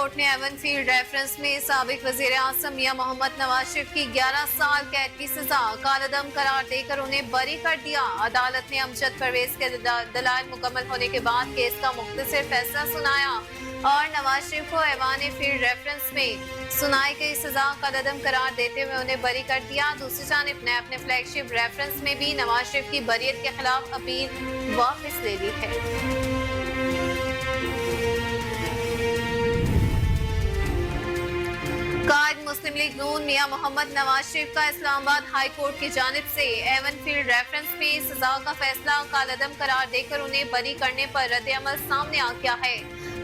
Court نے even field reference میں سابق وزیر اعظم میاں محمد نواز شریف کی 11 سال قید کی سزا کالعدم قرار دے کر انہیں بری کر دیا۔ عدالت نے امجد پرویز کے دلائل مکمل ہونے کے بعد کیس کا مختصر فیصلہ سنایا اور نواز شریف کو ایوان فیلڈ ریفرنس میں سنائی گئی سزا کالعدم قرار دیتے ہوئے انہیں بری کر دیا۔ دوسری جانب نے اپنے فلیگ شپ ریفرنس میں بھی نواز شریف کی بریت کے خلاف اپیل واپس لے لی ہے۔ قائد مسلم لیگ نون میاں محمد نواز شریف کا اسلام آباد ہائی کورٹ کی جانب سے ایون فیلڈ ریفرنس میں سزا کا فیصلہ کالعدم قرار دے کر انہیں بری کرنے پر رد عمل سامنے آ گیا ہے۔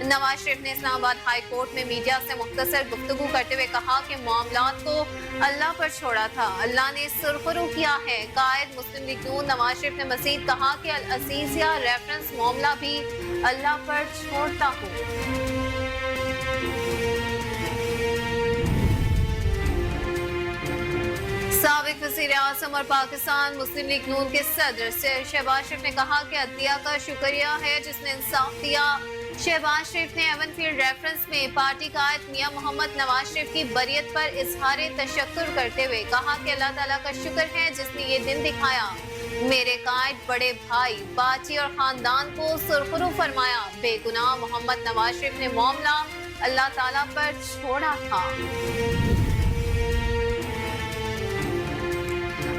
نواز شریف نے اسلام آباد ہائی کورٹ میں میڈیا سے مختصر گفتگو کرتے ہوئے کہا کہ معاملات کو اللہ پر چھوڑا تھا، اللہ نے سرخرو کیا ہے۔ قائد مسلم لیگ نون نواز شریف نے مزید کہا کہ العزیزیہ ریفرنس معاملہ بھی اللہ پر چھوڑتا ہوں۔ سابق وزیر اعظم اور پاکستان مسلم لیگ نون کے صدر شہباز شریف نے کہا کہ عدلیہ کا شکریہ ہے جس نے انصاف دیا۔ شہباز شریف نے ایون فیلڈ ریفرنس میں پارٹی قائد میاں محمد نواز شریف کی بریت پر اظہار تشکر کرتے ہوئے کہا کہ اللہ تعالیٰ کا شکر ہے جس نے یہ دن دکھایا۔ میرے قائد بڑے بھائی باچی اور خاندان کو سرخرو فرمایا۔ بے گناہ محمد نواز شریف نے معاملہ اللہ تعالیٰ پر چھوڑا تھا۔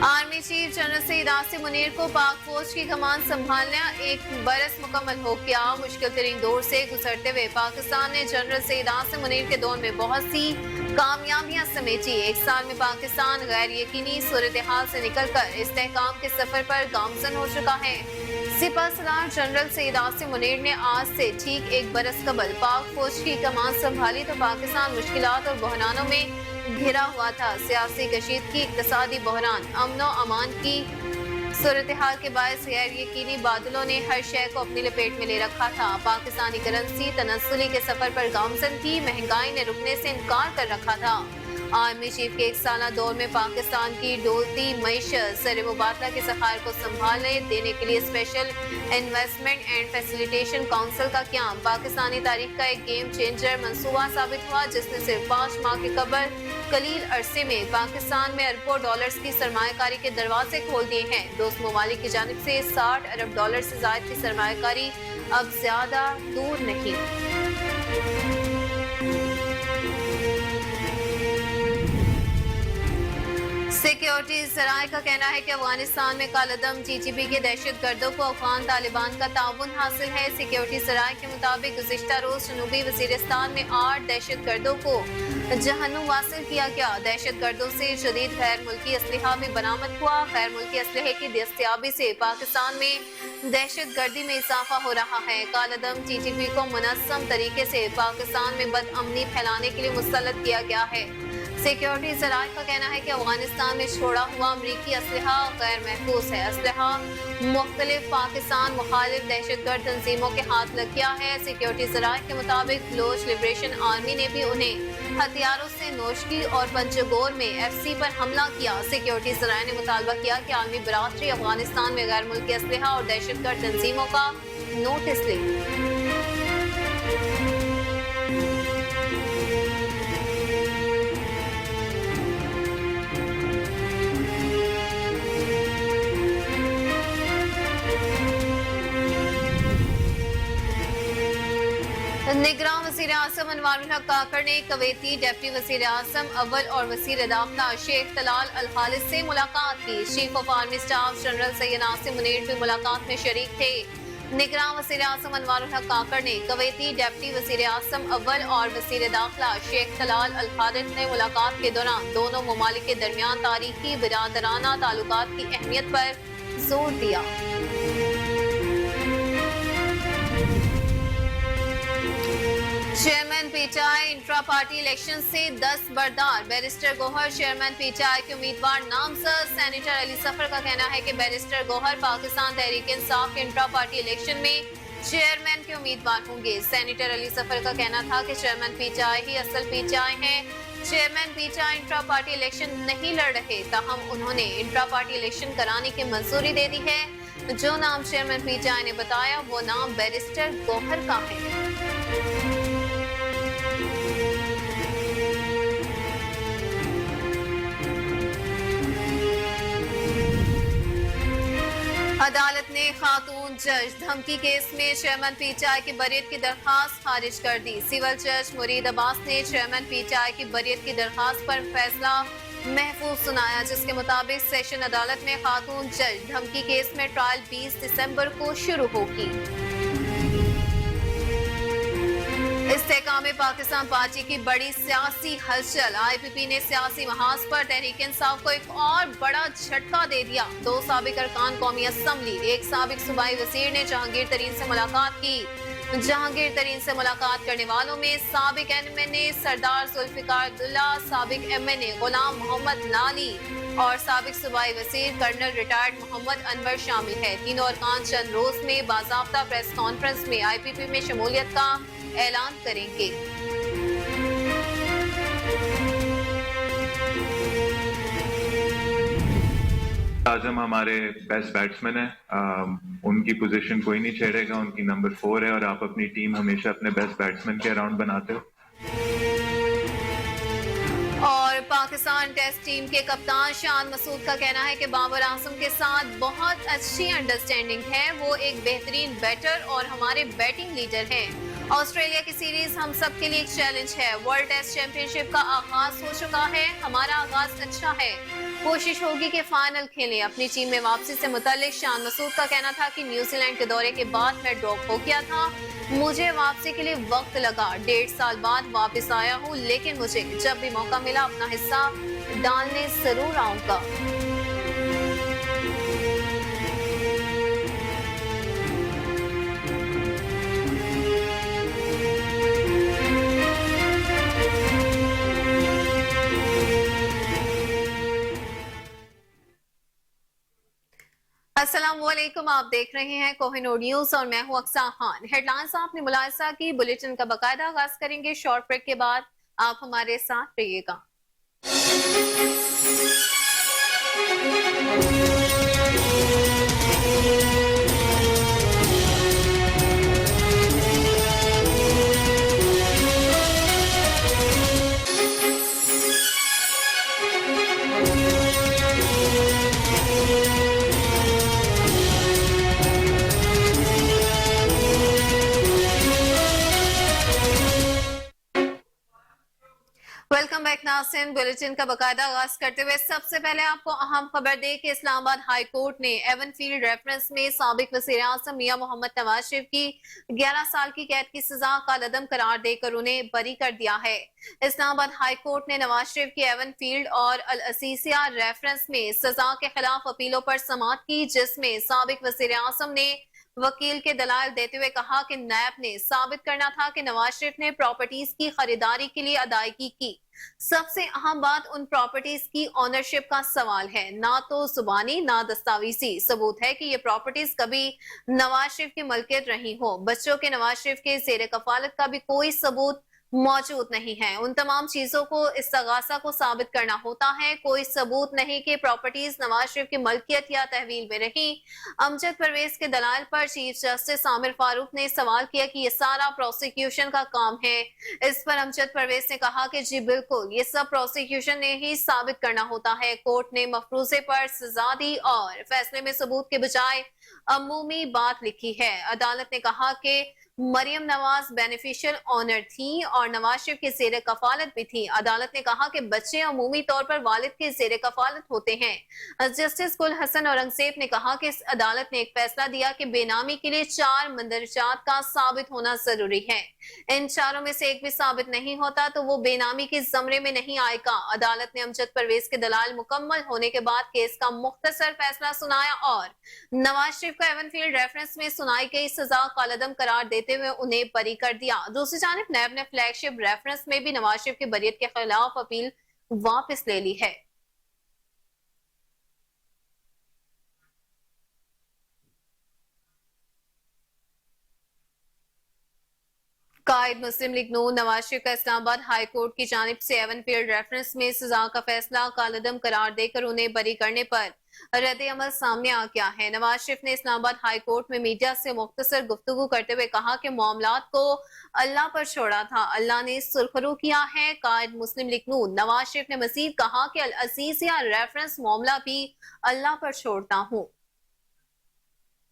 Army chief general Syed Asim Munir کو پاک فوج کی کمان سنبھالنا 1 برس مکمل ہو گیا۔ مشکل ترین دور سے گزرتے ہوئے پاکستان نے جنرل سید عاصم منیر کے دور میں بہت سی کامیابیاں سمیٹی۔ 1 سال میں پاکستان غیر یقینی صورتحال سے نکل کر استحکام کے سفر پر گامزن ہو چکا ہے۔ سپہ سالار جنرل سید عاصم منیر نے آج سے ٹھیک 1 برس قبل پاک فوج کی کمان سنبھالی تو پاکستان مشکلات اور بحرانوں میں گھرا ہوا تھا۔ سیاسی کشیدگی، اقتصادی بحران، امن و امان کی صورتحال کے باعث غیر یقینی بادلوں نے ہر شے کو اپنی لپیٹ میں لے رکھا تھا۔ پاکستانی کرنسی تنزلی کے سفر پر گامزن تھی، مہنگائی نے رکنے سے انکار کر رکھا تھا۔ آرمی چیف کے 1 سالہ دور میں پاکستان کی ڈولتی معیشت زر مبادلہ کے ذخائر کو سنبھالنے دینے کے لیے special investment and facilitation council کا قیام پاکستانی تاریخ کا ایک گیم چینجر منصوبہ ثابت ہوا جس نے صرف 5 ماہ کے قبل قلیل عرصے میں پاکستان میں اربوں ڈالرز کی سرمایہ کاری کے دروازے کھول دیے ہیں۔ دوست ممالک کی جانب سے 60 ارب ڈالر سے زائد کی سرمایہ کاری اب زیادہ دور نہیں۔ سیکیورٹی ذرائع کا کہنا ہے کہ افغانستان میں کالعدم ٹی ٹی پی کے دہشت گردوں کو افغان طالبان کا تعاون حاصل ہے۔ سیکیورٹی ذرائع کے مطابق گزشتہ روز جنوبی وزیرستان میں 8 دہشت گردوں کو جہنم واصل کیا گیا۔ دہشت گردوں سے جدید غیر ملکی اسلحہ بھی برآمد ہوا۔ غیر ملکی اسلحے کی دستیابی سے پاکستان میں دہشت گردی میں اضافہ ہو رہا ہے۔ کالعدم ٹی ٹی پی کو منظم طریقے سے پاکستان میں بد امنی پھیلانے کے لیے مسلط کیا گیا ہے۔ سیکیورٹی ذرائع کا کہنا ہے کہ افغانستان میں چھوڑا ہوا امریکی اسلحہ غیر محفوظ ہے۔ اسلحہ مختلف پاکستان مخالف دہشت گرد تنظیموں کے ہاتھ لگ گیا ہے۔ سیکیورٹی ذرائع کے مطابق بلوچ لبریشن آرمی نے بھی انہیں ہتھیاروں سے نوش کی اور پنجگور میں ایف سی پر حملہ کیا۔ سیکیورٹی ذرائع نے مطالبہ کیا کہ عالمی برادری افغانستان میں غیر ملکی اسلحہ اور دہشت گرد تنظیموں کا نوٹس لے۔ نگراں وزیر اعظم انوار الحق کاکڑ نے کویتی ڈپٹی وزیر اعظم اول اور وزیر داخلہ شیخ طلال الخالص سے ملاقات کی۔ Chief of army staff general Syed Asim Munir بھی ملاقات میں شریک تھے۔ نگراں وزیر اعظم انوار الحق کاکڑ نے کویتی ڈپٹی وزیر اعظم اول اور وزیر داخلہ شیخ طلال الخالص نے ملاقات کے دوران دونوں ممالک کے درمیان تاریخی برادرانہ تعلقات کی اہمیت پر زور دیا۔ Chairman P T I intra party election سے دستبردار۔ بیرسٹر گوہر چیئرمین پی ٹی آئی کے امیدوار نامزد۔ سینیٹر علی ظفر کا کہنا ہے کہ بیرسٹر گوہر پاکستان تحریک انصاف کے انٹرا پارٹی الیکشن میں چیئرمین کے امیدوار ہوں گے۔ سینیٹر علی ظفر کا کہنا تھا کہ چیئرمین پی ٹی آئی ہی اصل پی ٹی آئی ہیں۔ Chairman P T I intra party election نہیں لڑ رہے، تاہم انہوں نے انٹرا پارٹی الیکشن کرانے کی منظوری دے دی ہے۔ جو نام چیئرمین پی ٹی آئی نے بتایا وہ نام بیرسٹر گوہر کا ہے۔ खातून जज धमकी केस में चेयरमैन पीटीआई की बरियत की दरखास्त खारिज कर दी। सिविल जज मुरीद अब्बास ने चेयरमैन पीटीआई की बरियत की दरखास्त पर फैसला महफूज सुनाया, जिसके मुताबिक सेशन अदालत में खातून जज धमकी केस में ट्रायल 20 दिसंबर को शुरू होगी। इस्तेहकाम पाकिस्तान पार्टी की बड़ी सियासी हलचल। IPP ने सियासी महाज पर तहरीक इंसाफ को एक और बड़ा झटका दे दिया। 2 साबिक अरकान कौमी असम्बली, एक साबिक सूबाई वजीर ने जहांगीर तरीन से मुलाकात की। जहांगीर तरीन से मुलाकात करने वालों में साबिक MNA सरदार जुल्फिकार अब्दुल्ला, साबिक MNA गुलाम मोहम्मद लाली और साबिक सूबाई वजीर कर्नल रिटायर्ड मोहम्मद अनवर शामिल है। तीनों अरकान चंद रोज में बाज़ाब्ता प्रेस कॉन्फ्रेंस में IPP में शमूलियत का ऐलान करेंगे। आजम हमारे बेस्ट बैट्समैन है, उनकी पोजीशन कोई नहीं छेड़ेगा, उनकी नंबर 4 है और आप अपनी टीम हमेशा अपने बेस्ट बैट्समैन के अराउंड बनाते हो। और पाकिस्तान टेस्ट टीम के कप्तान शान मसूद का कहना है कि बाबर आजम के साथ बहुत अच्छी अंडरस्टैंडिंग है। वो एक बेहतरीन बैटर और हमारे बैटिंग लीडर हैं। ऑस्ट्रेलिया की सीरीज हम सब के लिए एक चैलेंज है। वर्ल्ड टेस्ट चैंपियनशिप का आगाज हो चुका है, हमारा आगाज अच्छा है, कोशिश होगी कि फाइनल खेलें। अपनी टीम में वापसी से मुतालिक शान मसूद का कहना था कि न्यूजीलैंड के दौरे के बाद मैं ड्रॉप हो गया था, मुझे वापसी के लिए वक्त लगा, 1.5 साल बाद वापस आया हूँ, लेकिन मुझे जब भी मौका मिला अपना हिस्सा डालने जरूर आऊंगा। अस्सलाम वालेकुम, आप देख रहे हैं कोहिनूर न्यूज और मैं हूं अक्सा खान। हेडलाइंस आपने मुलाहिजा की, बुलेटिन का बाकायदा आगाज करेंगे शॉर्ट ब्रेक के बाद। आप हमारे साथ रहिएगा। वेलकम बैक नाज़रीन, बुलेटिन का बाकायदा आगाज करते हुए सबसे पहले आपको अहम खबर दे कि इस्लामाबाद हाई कोर्ट ने एवनफील्ड रेफरेंस में साबिक वज़ीर आज़म मियां मोहम्मद नवाज शरीफ की 11 साल की कैद की सजा कालअदम करार देकर उन्हें बरी कर दिया है। इस्लामाबाद हाई कोर्ट ने नवाज शरीफ की एवनफील्ड और अल असीसिया रेफरेंस में सजा के खिलाफ अपीलों पर समाअत की, जिसमें साबिक वज़ीर आज़म ने वकील के दलाल देते हुए कहा कि नैब ने साबित करना था कि नवाज शरीफ ने प्रॉपर्टीज की खरीदारी के लिए अदायगी की। सबसे अहम बात उन प्रॉपर्टीज की ओनरशिप का सवाल है, ना तो जुबानी ना दस्तावेजी सबूत है कि ये प्रॉपर्टीज कभी नवाज शरीफ की मलकियत रही हो। बच्चों के नवाज शरीफ के ज़ेर कफालत का भी कोई सबूत मौजूद नहीं है। उन तमाम चीजों को इस्तगासा को साबित करना होता है। कोई सबूत नहीं कि प्रॉपर्टीज नवाज शरीफ की मलकियत या तहवील में रही। अमजद परवेज के दलाल पर चीफ जस्टिस आमिर फारूक ने सवाल किया कि ये सारा प्रोसिक्यूशन का काम है। इस पर अमजद परवेज ने कहा कि जी बिल्कुल, ये सब प्रोसिक्यूशन ने ही साबित करना होता है। कोर्ट ने मफरूजे पर सजा दी और फैसले में सबूत के बजाय अमूमी बात लिखी है। अदालत ने कहा कि मरियम नवाज बेनिफिशियल ऑनर थी और नवाज शरीफ के ज़ेर कफालत भी थी। अदालत ने कहा कि बच्चे अमूमी तौर पर वालिद के ज़ेर कफालत होते हैं। जस्टिस गुल हसन औरंगजेब ने कहा कि इस अदालत ने एक फैसला दिया कि बेनामी के लिए 4 मंदरजात का साबित होना जरूरी है। इन चारों में से एक भी साबित नहीं होता तो वो बेनामी के जमरे में नहीं आएगा। अदालत ने अमजद परवेज के दलाल मुकम्मल होने के बाद केस का मुख्तसर फैसला सुनाया और नवाज शरीफ को एवनफील्ड रेफरेंस में सुनाई गई सजा कालअदम करार देते हुए उन्हें बरी कर दिया। दूसरी जानिब नैब ने फ्लैगशिप रेफरेंस में भी नवाज शरीफ की बरियत के खिलाफ अपील वापस ले ली है। कायद मुस्लिम लीग नून नवाज शरीफ का इस्लामाबाद हाई कोर्ट की जानिब से एवनफील्ड रेफरेंस में सजा का फैसला कालअदम करार देकर उन्हें बरी करने पर रद्द अमल सामने आ गया है। नवाज शरीफ ने इस्लामाबाद हाई कोर्ट में मीडिया से मुख्तसर गुफ्तगू करते हुए कहा कि मामलात को अल्लाह पर छोड़ा था, अल्लाह ने सुरखरू किया है। कायद मुस्लिम लीग नून नवाज शरीफ ने मजीद कहा कि अल असीसिया रेफरेंस मामला भी अल्लाह पर छोड़ता हूँ।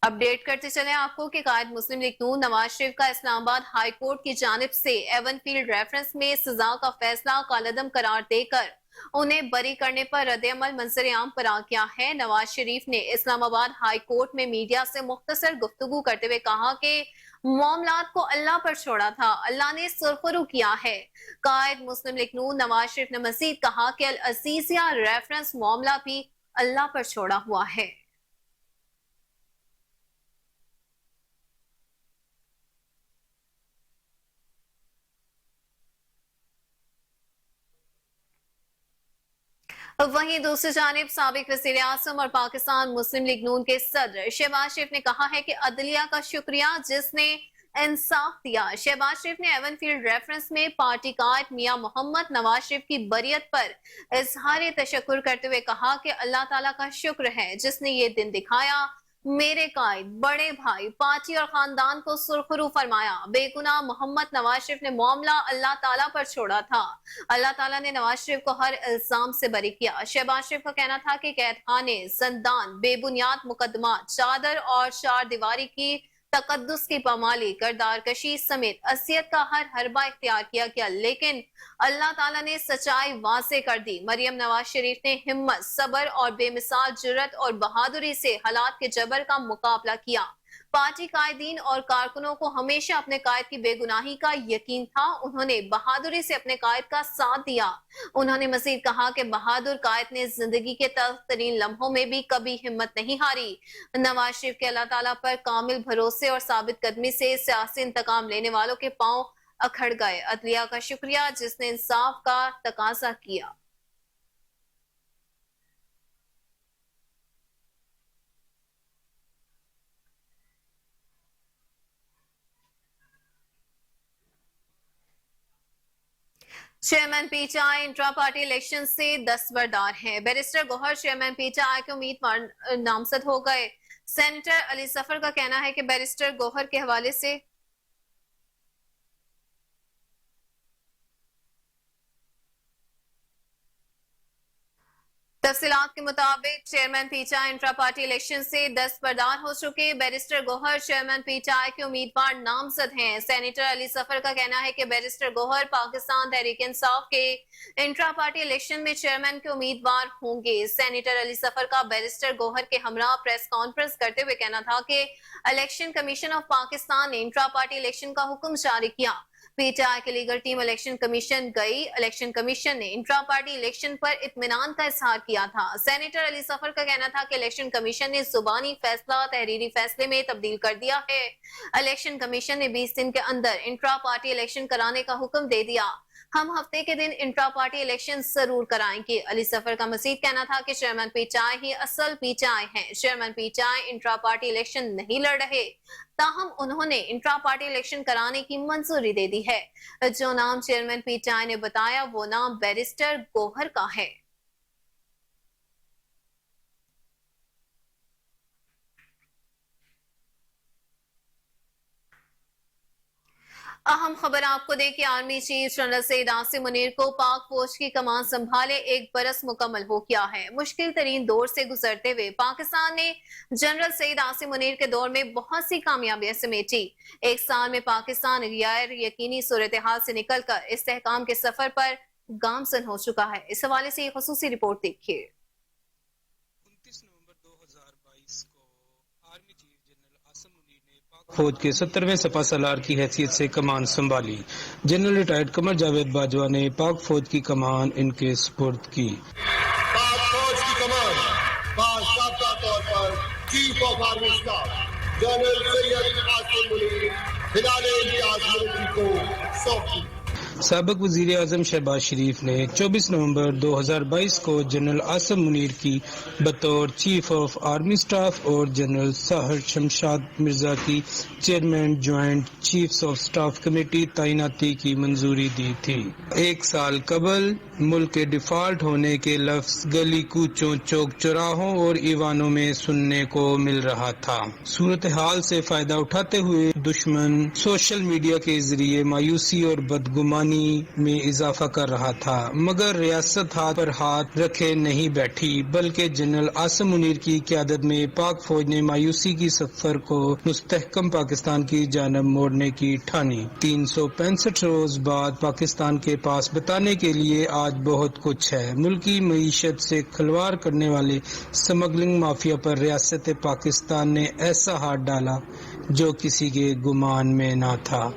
अपडेट करते चले आपको कि कायद मुस्लिम लीग नून नवाज शरीफ का इस्लामाबाद हाई कोर्ट की जानिब से एवनफील्ड रेफरेंस में सजा का फैसला कालअदम करार देकर उन्हें बरी करने पर रद्द-ए-अमल मंजर-ए-आम पर आ गया है। नवाज शरीफ ने इस्लामाबाद हाई कोर्ट में मीडिया से मुख्तसर गुफ्तगू करते हुए कहा कि मामलात को अल्लाह पर छोड़ा था, अल्लाह ने सुरखरू किया है। कायद मुस्लिम लीग नून नवाज शरीफ ने मजीद कहा कि अल अजीजिया रेफरेंस मामला भी अल्लाह पर छोड़ा हुआ है। वहीं दूसरी जानिब साबिक वज़ीर आज़म और पाकिस्तान मुस्लिम लीग नून के सदर शहबाज शरीफ ने कहा है कि अदलिया का शुक्रिया जिसने इंसाफ दिया। शहबाज शरीफ ने एवनफील्ड रेफरेंस में पार्टी कायद मियां मोहम्मद नवाज शरीफ की बरियत पर इजहार तशक्कुर करते हुए कहा कि अल्लाह ताला का शुक्र है जिसने ये दिन दिखाया। मेरे कायद बड़े भाई पार्टी और खानदान को सुरखरू फरमाया। बेगुनाह मोहम्मद नवाज शरीफ ने मामला अल्लाह ताला पर छोड़ा था। अल्लाह ताला ने नवाज शरीफ को हर इल्जाम से बरी किया। शहबाज शरीफ का कहना था कि कैदखाने, जिंदान, बेबुनियाद मुकदमा, चादर और चार दीवारी की तकद्दुस की पामाली, करदार कशी समेत असियत का हर हरबा इख्तियार किया गया, लेकिन अल्लाह ताला ने सच्चाई वाज़े कर दी। मरियम नवाज शरीफ ने हिम्मत, सब्र और बेमिसाल जुर्रत और बहादुरी से हालात के जबर का मुकाबला किया। पार्टी कायदीन और कारकुनों को हमेशा अपने कायद की बेगुनाही का यकीन था। उन्होंने बहादुरी से अपने कायद का साथ दिया। उन्होंने मजीद कहा कि बहादुर कायद ने जिंदगी के तल्ख तरीन लम्हों में भी कभी हिम्मत नहीं हारी। नवाज शरीफ के अल्लाह ताला पर कामिल भरोसे और साबित कदमी से सियासी इंतकाम लेने वालों के पांव अखड़ गए। अदलिया का शुक्रिया जिसने इंसाफ का तकाजा किया। Chairman PTI intra party election से दस्तबरदार हैं। बैरिस्टर गौहर चेयरमैन पीटीआई के उम्मीदवार नामजद हो गए। सेनेटर अली सफर का कहना है कि बैरिस्टर गौहर के हवाले से तफसीलात के मुताबिक chairman PTI intra party election से दस्तबरदार हो चुके बैरिस्टर गौहर चेयरमैन पीटीआई के उम्मीदवार नामजद हैं। सेनेटर अली सफर का कहना है कि बैरिस्टर गौहर पाकिस्तान तहरीक इंसाफ के इंट्रा पार्टी इलेक्शन में चेयरमैन के उम्मीदवार होंगे। सेनेटर अली सफर का बैरिस्टर गौहर के हमरा प्रेस कॉन्फ्रेंस करते हुए कहना था कि इलेक्शन कमीशन ऑफ पाकिस्तान ने इंट्रा पार्टी इलेक्शन का हुक्म जारी किया। पीटीआई की लीगल टीम इलेक्शन कमीशन गई। इलेक्शन कमीशन ने इंट्रा पार्टी इलेक्शन पर इत्मीनान का इजहार किया था। सेनेटर अली सफर का कहना था कि इलेक्शन कमीशन ने जुबानी फैसला तहरीरी फैसले में तब्दील कर दिया है। इलेक्शन कमीशन ने 20 दिन के अंदर इंट्रा पार्टी इलेक्शन कराने का हुक्म दे दिया। हम हफ्ते के दिन इंट्रा पार्टी इलेक्शन जरूर कराएंगे। अली सफर का मजीद कहना था कि चेयरमैन पीटीआई ही असल पीटीआई हैं। Chairman PTI intra party election नहीं लड़ रहे, ताहम उन्होंने इंट्रा पार्टी इलेक्शन कराने की मंजूरी दे दी है। जो नाम चेयरमैन पीटीआई ने बताया वो नाम बैरिस्टर गौहर का है। अहम खबर आपको दें कि army chief general Saeed Asim Munir को पाक फौज की कमान संभाले 1 बरस मुकम्मल हो गया है। मुश्किल तरीन दौर से गुजरते हुए पाकिस्तान ने जनरल सईद आसिम मुनीर के दौर में बहुत सी कामयाबियां समेटी। 1 साल में पाकिस्तान गैर यकीनी सूरत हाल से निकलकर इस्तेहकाम के सफर पर गामजन हो चुका है। इस हवाले से खसूसी रिपोर्ट देखिए। 29 नवंबर 2022 को army chief general Asim Munir ने पाक फौज के 70वें सपा सलार की हैसियत से कमान संभाली। जनरल रिटायर्ड कमर जावेद बाजवा ने पाक फौज की कमान इनके सुपुर्द की। पाक फौज की कमान बाज़ाब्ता तौर पर chief of army staff general Syed Asim Munir Hilal-e-Imtiaz military को सौंपी। साबिक वजीर आजम शहबाज शरीफ ने 24 नवंबर 2022 को जनरल आसिम मुनीर की बतौर चीफ ऑफ आर्मी स्टाफ और जनरल साहर शमशाद मिर्जा की chairman joint chiefs of staff committee तैनाती की मंजूरी दी थी। 1 साल कबल मुल्क के डिफॉल्ट होने के लफ्ज गली कूचों, चौक चौराहों और ईवानों में सुनने को मिल रहा था। सूरत हाल से फायदा उठाते हुए दुश्मन सोशल मीडिया के जरिए मायूसी और बदगुमानी پانی میں اضافہ کر رہا تھا، مگر ریاست ہاتھ پر ہاتھ رکھے نہیں بیٹھی، بلکہ جنرل عاصم منیر کی قیادت میں پاک فوج نے مایوسی کی سفر کو مستحکم پاکستان کی جانب موڑنے کی ٹھانی۔ 365 روز بعد پاکستان کے پاس بتانے کے لیے آج بہت کچھ ہے۔ ملکی معیشت سے کھلواڑ کرنے والے سمگلنگ مافیا پر ریاست پاکستان نے ایسا ہاتھ ڈالا جو کسی کے گمان میں نہ تھا۔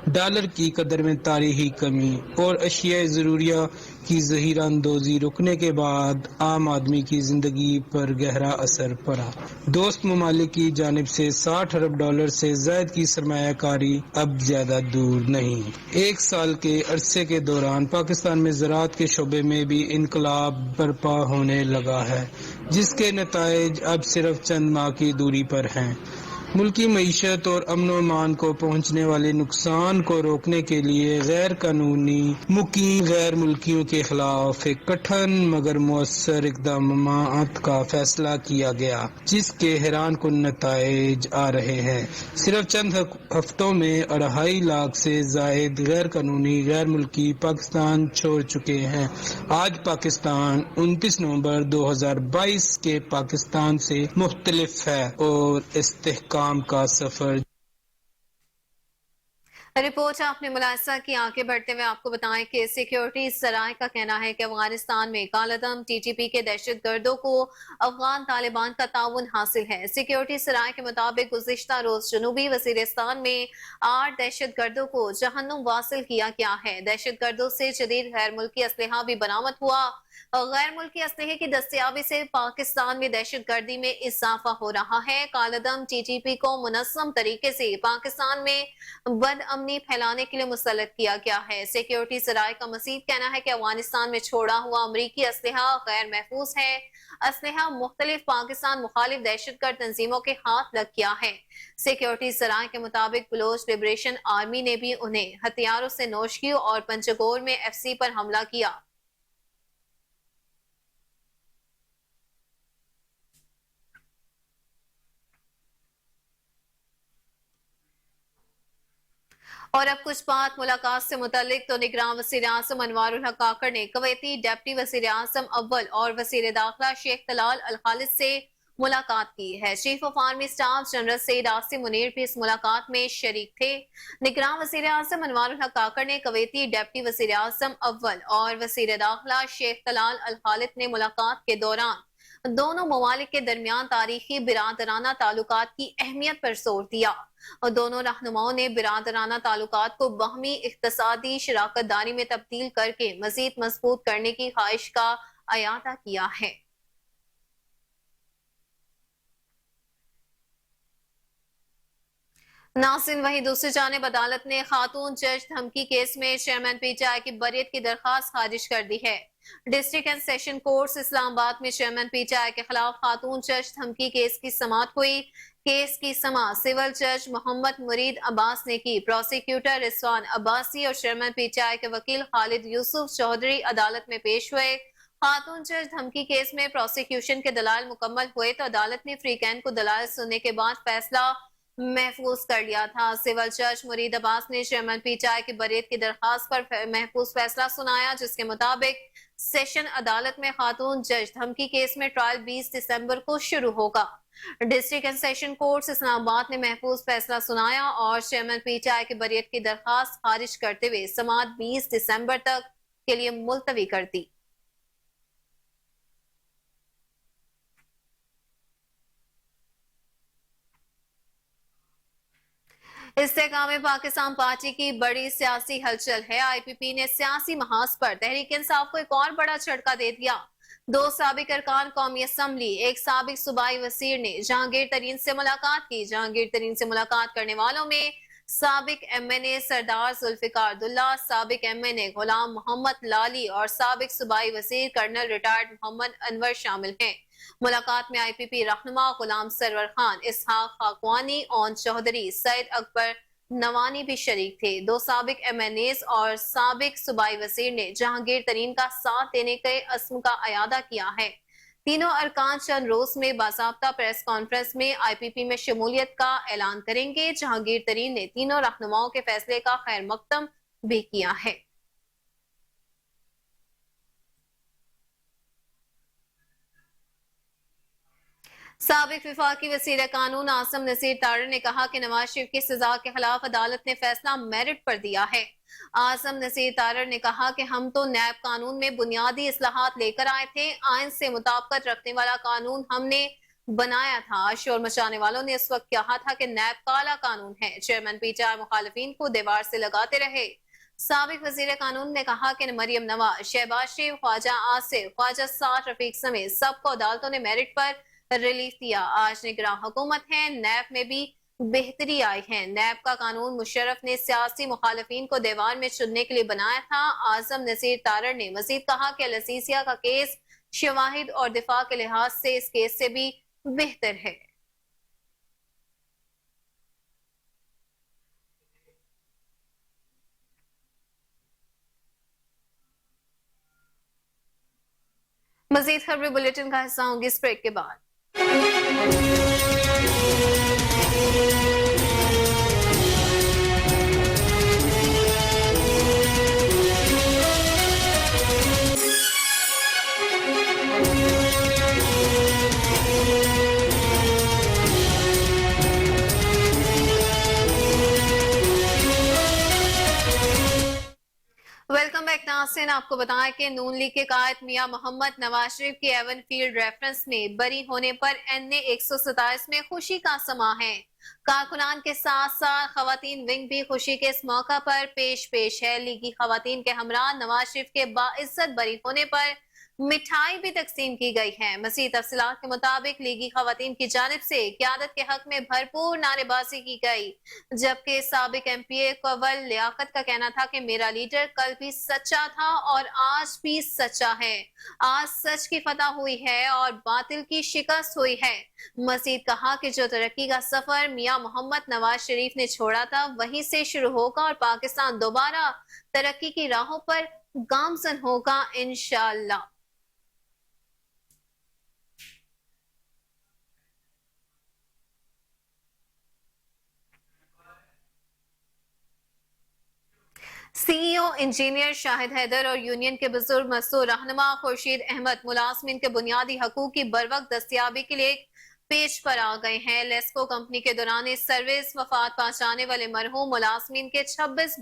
ڈالر کی قدر میں تاریخی کمی اور اشیاء ضروریہ کی ذخیرہ اندوزی رکنے کے بعد عام آدمی کی زندگی پر گہرا اثر پڑا۔ دوست ممالک کی جانب سے 60 ارب ڈالر سے زائد کی سرمایہ کاری اب زیادہ دور نہیں۔ ایک سال کے عرصے کے دوران پاکستان میں زراعت کے شعبے میں بھی انقلاب برپا ہونے لگا ہے، جس کے نتائج اب صرف چند ماہ کی دوری پر ہیں۔ ملکی معیشت اور امن و امان کو پہنچنے والے نقصان کو روکنے کے لیے غیر قانونی مقیم غیر ملکیوں کے خلاف ایک کٹھن مگر مؤثر اقدامات کا فیصلہ کیا گیا، جس کے حیران کن نتائج آ رہے ہیں۔ صرف چند ہفتوں میں 2.5 لاکھ سے زائد غیر قانونی غیر ملکی پاکستان چھوڑ چکے ہیں۔ آج پاکستان 29 نومبر 2022 کے پاکستان سے مختلف ہے اور استحکام کا سفر۔ رپورٹ آپ نے ملاحظہ کی۔ آگے بڑھتے ہوئے آپ کو بتائیں کہ سیکیورٹی ذرائع کا کہنا ہے کہ افغانستان میں کالعدم TTP کے دہشت گردوں کو افغان طالبان کا تعاون حاصل ہے۔ سیکیورٹی ذرائع کے مطابق گزشتہ روز جنوبی وزیرستان میں 8 دہشت گردوں کو جہنم واصل کیا گیا ہے۔ دہشت گردوں سے جدید غیر ملکی اسلحہ بھی برآمد ہوا۔ غیر ملکی اسلحے کی دستیابی سے پاکستان میں دہشت گردی میں اضافہ ہو رہا ہے۔ کالعدم TTP کو منظم طریقے سے پاکستان میں بد امنی پھیلانے کے لیے مسلط کیا گیا ہے۔ سیکیورٹی ذرائع کا مزید کہنا ہے کہ افغانستان میں چھوڑا ہوا امریکی اسلحہ غیر محفوظ ہے۔ اسلحہ مختلف پاکستان مخالف دہشت گرد تنظیموں کے ہاتھ لگ گیا ہے۔ سیکیورٹی ذرائع کے مطابق بلوچ لبریشن آرمی نے بھی انہیں ہتھیاروں سے نوشگیوں اور پنجگور میں FC پر حملہ کیا۔ اور اب کچھ بات ملاقات سے متعلق تو نگراں وزیر اعظم انوار الحق کاکڑ نے کویتی ڈپٹی وزیر اعظم اول اور وزیر داخلہ شیخ طلال الخالد سے ملاقات کی ہے۔ Chief of army staff general Syed Asim Munir بھی اس ملاقات میں شریک تھے۔ نگراں وزیر اعظم انوار الحق کاکڑ نے کویتی ڈپٹی وزیر اعظم اول اور وزیر داخلہ شیخ طلال الخالد نے ملاقات کے دوران دونوں ممالک کے درمیان تاریخی برادرانہ تعلقات کی اہمیت پر زور دیا اور دونوں رہنماؤں نے برادرانہ تعلقات کو باہمی اقتصادی شراکت داری میں تبدیل کر کے مزید مضبوط کرنے کی خواہش کا اعادہ کیا ہے۔ ناظرین، وہیں دوسری جانب عدالت نے خاتون جج دھمکی کیس میں چیئرمین PTI کی بریت کی درخواست خارج کر دی ہے۔ ڈسٹرکٹ اینڈ سیشن کورٹس اسلام آباد میں چیئرمین PTI کے خلاف خاتون جج دھمکی کیس کی سماعت ہوئی۔ کیس کی سماعت سول جج محمد مرید عباس نے کی۔ پروسیکیوٹر رضوان عباسی اور چیئرمین PTI کے وکیل خالد یوسف چودھری عدالت میں پیش ہوئے۔ خاتون جج دھمکی کیس میں پروسیکیوشن کے دلائل مکمل ہوئے تو عدالت نے فریقین کو دلائل سننے کے بعد فیصلہ محفوظ کر لیا تھا۔ سول جج مرید عباس نے چیئرمین PTI کی بریت کی درخواست پر محفوظ فیصلہ سنایا، جس کے مطابق سیشن عدالت میں خاتون جج دھمکی کیس میں ٹرائل 20 دسمبر کو شروع ہوگا۔ ڈسٹرکٹ اینڈ سیشن کورٹس اسلام آباد نے محفوظ فیصلہ سنایا اور چیئرمین PTI کی بریت کی درخواست خارج کرتے ہوئے سماعت 20 دسمبر تک کے لیے ملتوی کر دی۔ استحکام پاکستان پارٹی کی بڑی سیاسی ہلچل ہے۔ IPP نے سیاسی محاذ پر تحریک انصاف کو ایک اور بڑا جھٹکا دے دیا۔ 2 سابق ارکان قومی اسمبلی، ایک سابق صوبائی وزیر نے جہانگیر ترین سے ملاقات کی۔ جہانگیر ترین سے ملاقات کرنے والوں میں سابق MNA سردار ذوالفقار عبداللہ، سابق MNA غلام محمد لالی اور سابق صوبائی وزیر کرنل ریٹائرڈ محمد انور شامل ہیں۔ ملاقات میں IPP رہنما غلام سرور خان، اسحاق خاقوانی، اون چودھری، سعید اکبر نوانی بھی شریک تھے۔ 2 سابق MNAs اور سابق صوبائی وزیر نے جہانگیر ترین کا ساتھ دینے کے عزم کا اعادہ کیا ہے۔ تینوں ارکان چند روز میں باضابطہ پریس کانفرنس میں IPP میں شمولیت کا اعلان کریں گے۔ جہانگیر ترین نے تینوں رہنماؤں کے فیصلے کا خیر مقدم بھی کیا ہے۔ साबिक विफाकी वज़ीर कानून आसम नसीर तारड़ ने कहा कि नवाज शरीफ की सजा के खिलाफ अदालत ने फैसला मेरिट पर दिया है। आसम नसीर तारड़ ने कहा कि हम तो नैब कानून में बुनियादी इस्लाहात लेकर आए थे, आइन से मुताबिकत रखने वाला कानून हमने बनाया था। शोर मचाने वालों ने इस वक्त कहा था कि नैब काला कानून है। चेयरमैन पीटीआई मुखालिफिन को दीवार से लगाते रहे। साबिक वजीर कानून ने कहा कि मरियम नवाज, शहबाज शरीफ, ख्वाजा आसिफ, ख्वाजा साद रफीक समेत सबको अदालतों ने मेरिट पर रिलीफ दिया। आज निगरान हुकूमत है, नैब में भी बेहतरी आई है। नैब का कानून मुशर्रफ ने सियासी मुखालिफिन को दीवार में चुनने के लिए बनाया था। आजम नसीर तारड़ ने मजीद कहा कि अल-असीसिया का केस शवाहिद और दिफा के लिहाज से इस केस से भी बेहतर है। मजीद खबरें बुलेटिन का हिस्सा होंगी इस ब्रेक के बाद। वेलकम बैक नाज़रीन, आपको बताएं कि नून लीग के कायद मियां मोहम्मद नवाज शरीफ के एवन फील्ड रेफरेंस में बरी होने पर NA 127 में खुशी का समा है। कारकुनान के साथ साथ खवातीन विंग भी खुशी के इस मौका पर पेश है। लीगी खवातीन के हमरा नवाज शरीफ के बाइज्जत बरी होने पर मिठाई भी तकसीम की गई है। मज़ीद तफसीलात के मुताबिक लीगी खवातीन की जानिब से क़यादत के हक में भरपूर नारेबाजी की गई, जबकि साबिक MPA कवल लियाकत का कहना था कि मेरा लीडर कल भी सच्चा था और आज भी सच्चा है। आज सच की फतह हुई है और बातिल की शिकस्त हुई है। मज़ीद कहा कि जो तरक्की का सफर मियां मोहम्मद नवाज शरीफ ने छोड़ा था वहीं से शुरू होगा और पाकिस्तान दोबारा तरक्की की राहों पर गामजन होगा इंशाअल्लाह। CEO इंजीनियर शाहिद हैदर और यूनियन के बुजुर्ग मसूर रहनुमा खुर्शीद अहमद मुलाजमीन के बुनियादी हकूक की बरवक्त दस्तयाबी के लिए पेज पर आ गए हैं। लेस्को कंपनी के दौरान सर्विस वफात पहुंचाने वाले मरहूम मुलाजमीन के 26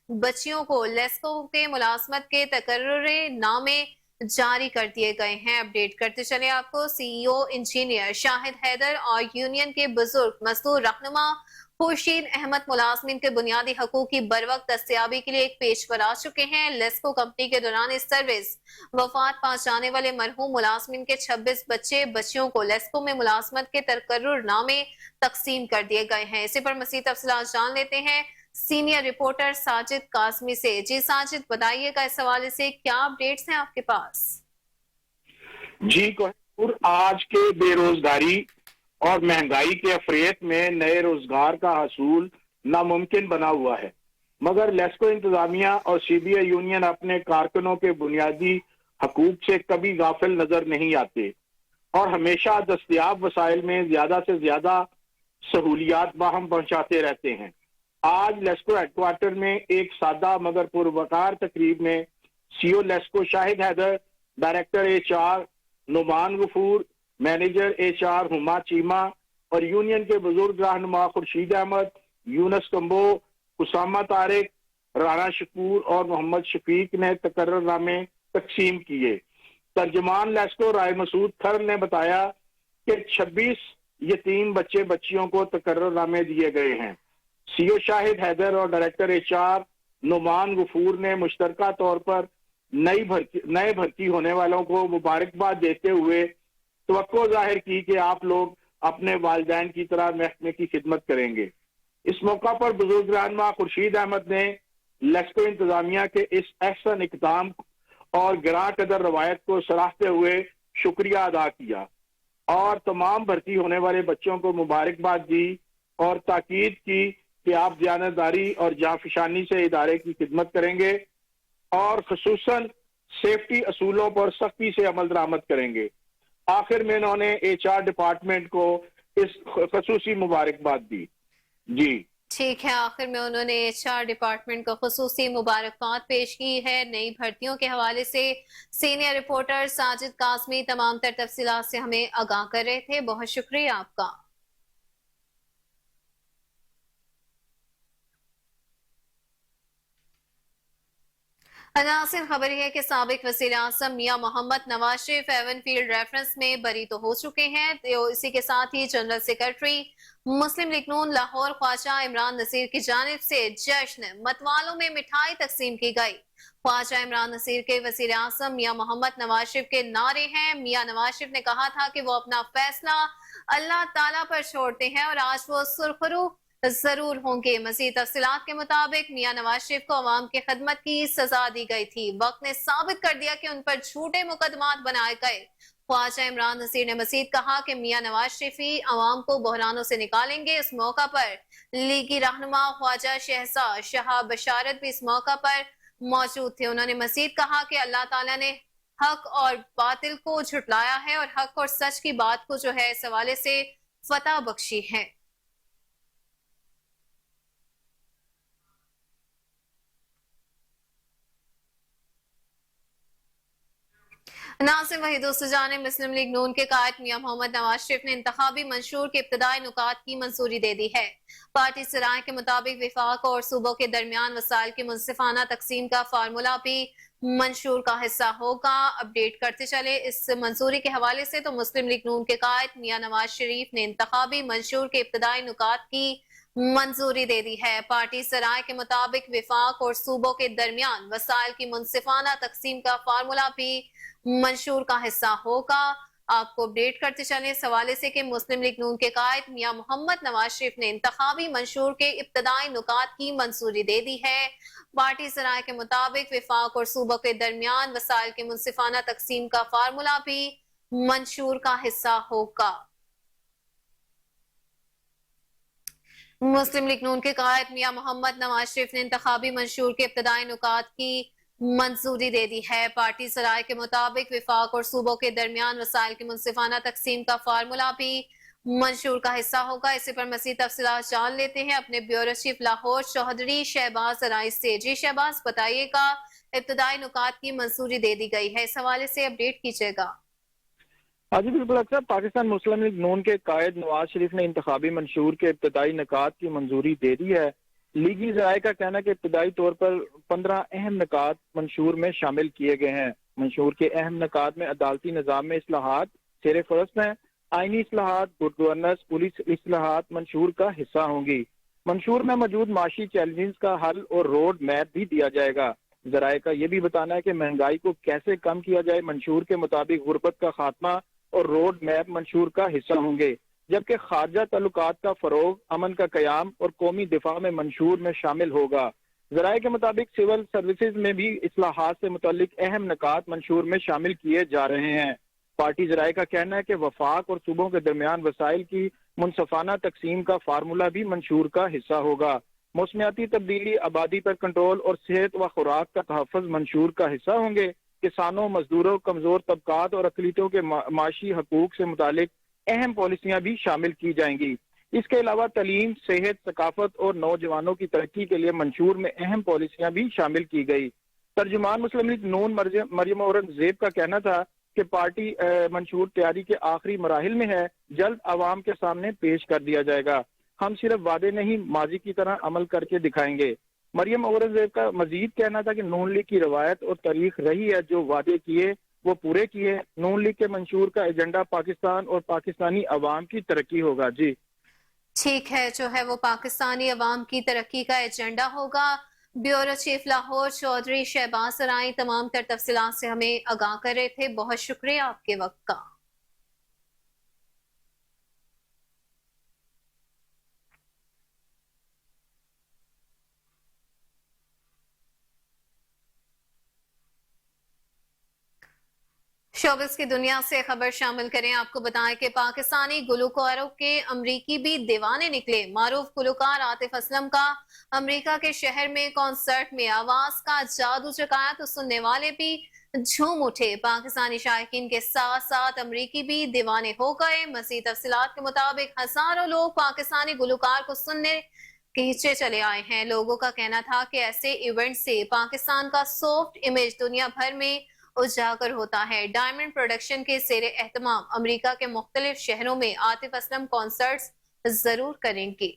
बच्चियों को लेस्को के मुलाजमत के तकर्रुरी नामे जारी कर दिए गए हैं। अपडेट करते चले आपको। CEO इंजीनियर शाहिद हैदर और यूनियन के बुजुर्ग मसूर रहनुमा खुर्शीद अहमद मुलाजमीन के बुनियादी हकूक की बरवक्त दस्तयाबी के लिए एक पेज पर आ चुके हैं। लेस्को कंपनी के दौरान सर्विस वफात पहुंचाने वाले मरहूम मुलाजमीन के 26 बच्चियों को लेस्को में मुलाजमत के तकर्रुर नामे तकसीम कर दिए गए हैं। इसी पर मज़ीद तफसीलात जान लेते हैं सीनियर रिपोर्टर साजिद कासमी से। जी साजिद, बताइएगा इस हवाले से क्या अपडेट्स हैं आपके पास? जी कोहिनूर, आज के बेरोजगारी और महंगाई के अफरेत में नए रोजगार का हसूल नामुमकिन बना हुआ है, मगर लेस्को इंतजामिया और CBA यूनियन अपने कारकुनों के बुनियादी हकूक से कभी गाफिल नजर नहीं आते और हमेशा दस्तयाब वसाइल में ज्यादा से ज्यादा सहूलियात बाहम पहुंचाते रहते हैं। आज लेस्को हेडक्वार्टर में एक सादा मगर पुरवकार तकरीब में CEO LESCO Shahid Haider, director HR Noman Ghafoor, manager HR Huma Cheema और यूनियन के बुजुर्ग रहनुमा खुर्शीद अहमद, यूनस कंबो, उसामा तारिक, राना शकूर और मोहम्मद शफीक ने तकर्ररनामे तकसीम किए। तर्जमान लेस्को राय मसूद थर ने बताया कि 26 यतीम बच्चियों को तकर्ररनामे दिए गए हैं। CEO शाहिद हैदर और डायरेक्टर HR नुमान गफूर ने मुश्तरका तौर पर नए भर्ती होने वालों को मुबारकबाद देते हुए तवक्को जाहिर की कि आप लोग अपने वालिदैन की तरह महकमे की खिदमत करेंगे। इस मौका पर बुजुर्ग रहनुमा खुर्शीद अहमद ने लेस्को इंतजामिया के इस अहसन इक़दाम और गिरां कदर रवायत को सराहते हुए शुक्रिया अदा किया और तमाम भर्ती होने वाले बच्चों को मुबारकबाद दी और ताकीद की कि आप दयानतदारी और जाफिशानी से इदारे की खिदमत करेंगे और खुसूसन सेफ्टी असूलों पर सख्ती से अमल दरामद करेंगे। आखिर में इन्होंने HR डिपार्टमेंट को इस खसूसी मुबारकबाद दी। जी ٹھیک ہے، آخر میں انہوں نے HR ڈپارٹمنٹ کو خصوصی مبارکباد پیش کی ہے نئی بھرتیوں کے حوالے سے۔ سینئر رپورٹر ساجد قاسمی تمام تر تفصیلات سے ہمیں آگاہ کر رہے تھے، بہت شکریہ آپ کا۔ ناصر، خبر یہ ہے کہ سابق وزیر اعظم میاں محمد Nawaz Sharif even field reference میں بری تو ہو چکے ہیں، تو اسی کے ساتھ ہی جنرل سیکرٹری مسلم لیگ نون لاہور خواجہ عمران نصیر کی جانب سے جشن متوالوں میں مٹھائی تقسیم کی گئی۔ خواجہ عمران نصیر کے وزیر اعظم میاں محمد نواز شریف کے نعرے ہیں۔ میاں نواز شریف نے کہا تھا کہ وہ اپنا فیصلہ اللہ تعالیٰ پر چھوڑتے ہیں اور آج وہ سرخرو ضرور ہوں گے۔ مزید تفصیلات کے مطابق میاں نواز شریف کو عوام کی خدمت کی سزا دی گئی تھی، وقت نے ثابت کر دیا کہ ان پر جھوٹے مقدمات بنائے گئے۔ خواجہ عمران نصیر نے مزید کہا کہ میاں نواز شریف ہی عوام کو بحرانوں سے نکالیں گے۔ اس موقع پر لیگی رہنما خواجہ شہزاد شاہ بشارت بھی اس موقع پر موجود تھے۔ انہوں نے مزید کہا کہ اللہ تعالیٰ نے حق اور باطل کو جھٹلایا ہے اور حق اور سچ کی بات کو جو ہے اس حوالے سے فتح بخشی ہے۔ ناصر، وہی دوسری جانب مسلم لیگ نون کے قائد میاں محمد نواز شریف نے انتخابی منشور کے ابتدائی نکات کی منظوری دے دی ہے۔ پارٹی سرائے کے مطابق وفاق اور صوبوں کے درمیان وسائل کی منصفانہ تقسیم کا فارمولہ بھی منشور کا حصہ ہوگا۔ اپڈیٹ کرتے چلے اس منظوری کے حوالے سے تو مسلم لیگ نون کے قائد میاں نواز شریف نے انتخابی منشور کے ابتدائی نکات کی منظوری دے دی ہے۔ پارٹی سرائے کے مطابق وفاق اور صوبوں کے درمیان وسائل کی منصفانہ تقسیم کا فارمولہ بھی منشور کا حصہ ہوگا۔ آپ کو اپڈیٹ کرتے چلیں اس حوالے سے کہ مسلم لیگ نون کے قائد میاں محمد نواز شریف نے انتخابی منشور کے ابتدائی نکات کی منظوری دے دی ہے۔ پارٹی سرائے کے مطابق وفاق اور صوبوں کے درمیان وسائل کی منصفانہ تقسیم کا فارمولہ بھی منشور کا حصہ ہوگا۔ مسلم لیگ نون کے قائد میاں محمد نواز شریف نے انتخابی منشور کے ابتدائی نکات کی منظوری دے دی ہے۔ پارٹی سرائے کے مطابق وفاق اور صوبوں کے درمیان وسائل کی منصفانہ تقسیم کا فارمولہ بھی منشور کا حصہ ہوگا۔ اسی پر مزید تفصیلات جان لیتے ہیں اپنے بیورو چیف لاہور چودھری شہباز رائس سے۔ جی شہباز، بتائیے گا ابتدائی نکات کی منظوری دے دی گئی ہے، اس حوالے سے اپڈیٹ کیجیے گا۔ جی بالکل اکثر پاکستان مسلم لیگ نون کے قائد نواز شریف نے انتخابی منشور کے ابتدائی نکات کی منظوری دے دی ہے۔ لیگی ذرائع کا کہنا ہے کہ ابتدائی طور پر 15 اہم نکات منشور میں شامل کیے گئے ہیں۔ منشور کے اہم نکات میں عدالتی نظام میں اصلاحات زیر فہرست ہیں، آئینی اصلاحات، گڈ گورننس، پولیس اصلاحات منشور کا حصہ ہوں گی۔ منشور میں موجود معاشی چیلنجز کا حل اور روڈ میپ بھی دیا جائے گا۔ ذرائع کا یہ بھی بتانا ہے کہ مہنگائی کو کیسے کم کیا جائے منشور کے مطابق غربت کا خاتمہ اور روڈ میپ منشور کا حصہ ہوں گے، جبکہ خارجہ تعلقات کا فروغ، امن کا قیام اور قومی دفاع میں منشور میں شامل ہوگا۔ ذرائع کے مطابق سول سروسز میں بھی اصلاحات سے متعلق اہم نکات منشور میں شامل کیے جا رہے ہیں۔ پارٹی ذرائع کا کہنا ہے کہ وفاق اور صوبوں کے درمیان وسائل کی منصفانہ تقسیم کا فارمولہ بھی منشور کا حصہ ہوگا۔ موسمیاتی تبدیلی، آبادی پر کنٹرول اور صحت و خوراک کا تحفظ منشور کا حصہ ہوں گے۔ کسانوں، مزدوروں، کمزور طبقات اور اقلیتوں کے معاشی حقوق سے متعلق اہم پالیسیاں بھی شامل کی جائیں گی۔ اس کے علاوہ تعلیم، صحت، ثقافت اور نوجوانوں کی ترقی کے لیے منشور میں اہم پالیسیاں بھی شامل کی گئی۔ ترجمان مسلم لیگ نون مریم اورنگزیب کا کہنا تھا کہ پارٹی منشور تیاری کے آخری مراحل میں ہے، جلد عوام کے سامنے پیش کر دیا جائے گا۔ ہم صرف وعدے نہیں، ماضی کی طرح عمل کر کے دکھائیں گے۔ مریم اورنگزیب کا مزید کہنا تھا کہ نون لیگ کی روایت اور تاریخ رہی ہے، جو وعدے کیے وہ پورے کیے۔ نون لیگ کے منشور کا ایجنڈا پاکستان اور پاکستانی عوام کی ترقی ہوگا۔ جی ٹھیک ہے، جو ہے وہ پاکستانی عوام کی ترقی کا ایجنڈا ہوگا۔ بیورو چیف لاہور چودھری شہباز رائے تمام تر تفصیلات سے ہمیں آگاہ کر رہے تھے، بہت شکریہ آپ کے وقت کا۔ شوبز کی دنیا سے خبر شامل کریں، آپ کو بتائیں کہ پاکستانی گلوکاروں کے امریکی بھی دیوانے نکلے۔ معروف گلوکار عاطف اسلم کا امریکہ کے شہر میں کنسرٹ میں آواز کا جادو چکایا تو سننے والے بھی جھوم اٹھے۔ پاکستانی شائقین کے ساتھ ساتھ امریکی بھی دیوانے ہو گئے۔ مزید تفصیلات کے مطابق ہزاروں لوگ پاکستانی گلوکار کو سننے کھینچے چلے آئے ہیں۔ لوگوں کا کہنا تھا کہ ایسے ایونٹ سے پاکستان کا سافٹ امیج دنیا بھر میں اجاگر ہوتا ہے۔ ڈائمنڈ پروڈکشن کے زیر اہتمام امریکہ کے مختلف شہروں میں عاطف اسلم کانسرٹس ضرور کریں گے۔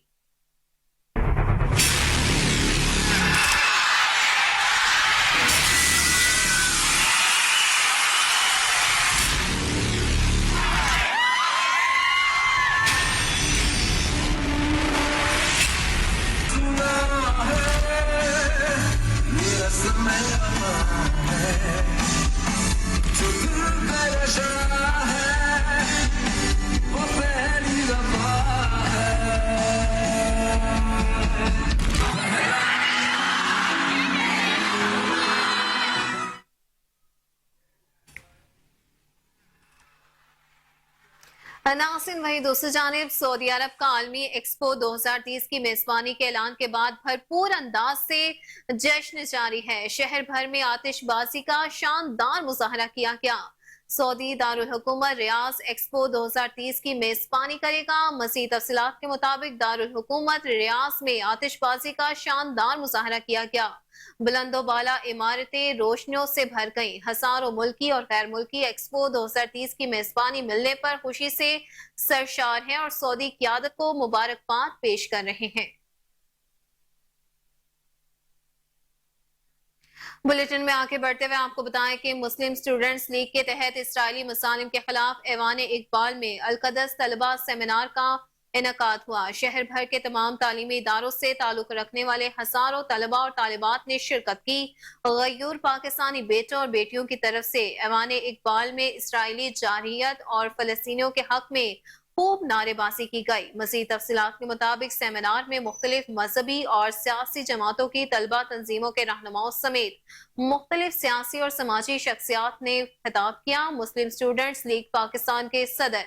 ناظرین، وہیں دوسری جانب سعودی عرب کا عالمی ایکسپو 2030 کی میزبانی کے اعلان کے بعد بھرپور انداز سے جشن جاری ہے۔ شہر بھر میں آتش بازی کا شاندار مظاہرہ کیا گیا۔ سعودی دارالحکومت ریاض ایکسپو 2030 کی میزبانی کرے گا۔ مزید تفصیلات کے مطابق دارالحکومت ریاض میں آتش بازی کا شاندار مظاہرہ کیا گیا۔ بلند و بالا عمارتیں روشنیوں سے بھر گئیں۔ ہزاروں ملکی اور غیر ملکی ایکسپو 2030 کی میزبانی ملنے پر خوشی سے سرشار ہیں اور سعودی قیادت کو مبارکباد پیش کر رہے ہیں۔ بلیٹن میں آگے بڑھتے ہوئے آپ کو بتائیں کہ مسلم اسٹوڈنٹس لیگ کے تحت اسرائیلی مظالم کے خلاف ایوان اقبال میں القدس طلبہ سیمینار کا انعقاد ہوا۔ شہر بھر کے تمام تعلیمی اداروں سے تعلق رکھنے والے ہزاروں طلبہ اور طالبات نے شرکت کی۔ غیور پاکستانی بیٹوں اور بیٹیوں کی طرف سے ایوان اقبال میں اسرائیلی جارحیت اور فلسطینیوں کے حق میں خوب نعرے بازی کی گئی۔ مزید تفصیلات کے مطابق سیمینار میں مختلف مذہبی اور سیاسی جماعتوں کی طلبہ تنظیموں کے رہنماؤں سمیت مختلف سیاسی اور سماجی شخصیات نے خطاب کیا۔ مسلم اسٹوڈنٹس لیگ پاکستان کے صدر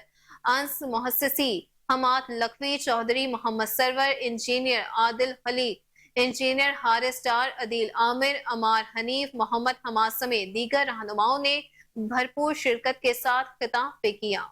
انس محسسی حماد لکھوی چودھری، محمد سرور، انجینئر عادل خلیق، انجینئر حارث ڈار، عدیل عامر، عمار حنیف، محمد حماد سمیت دیگر رہنماؤں نے بھرپور شرکت کے ساتھ خطاب بھی کیا۔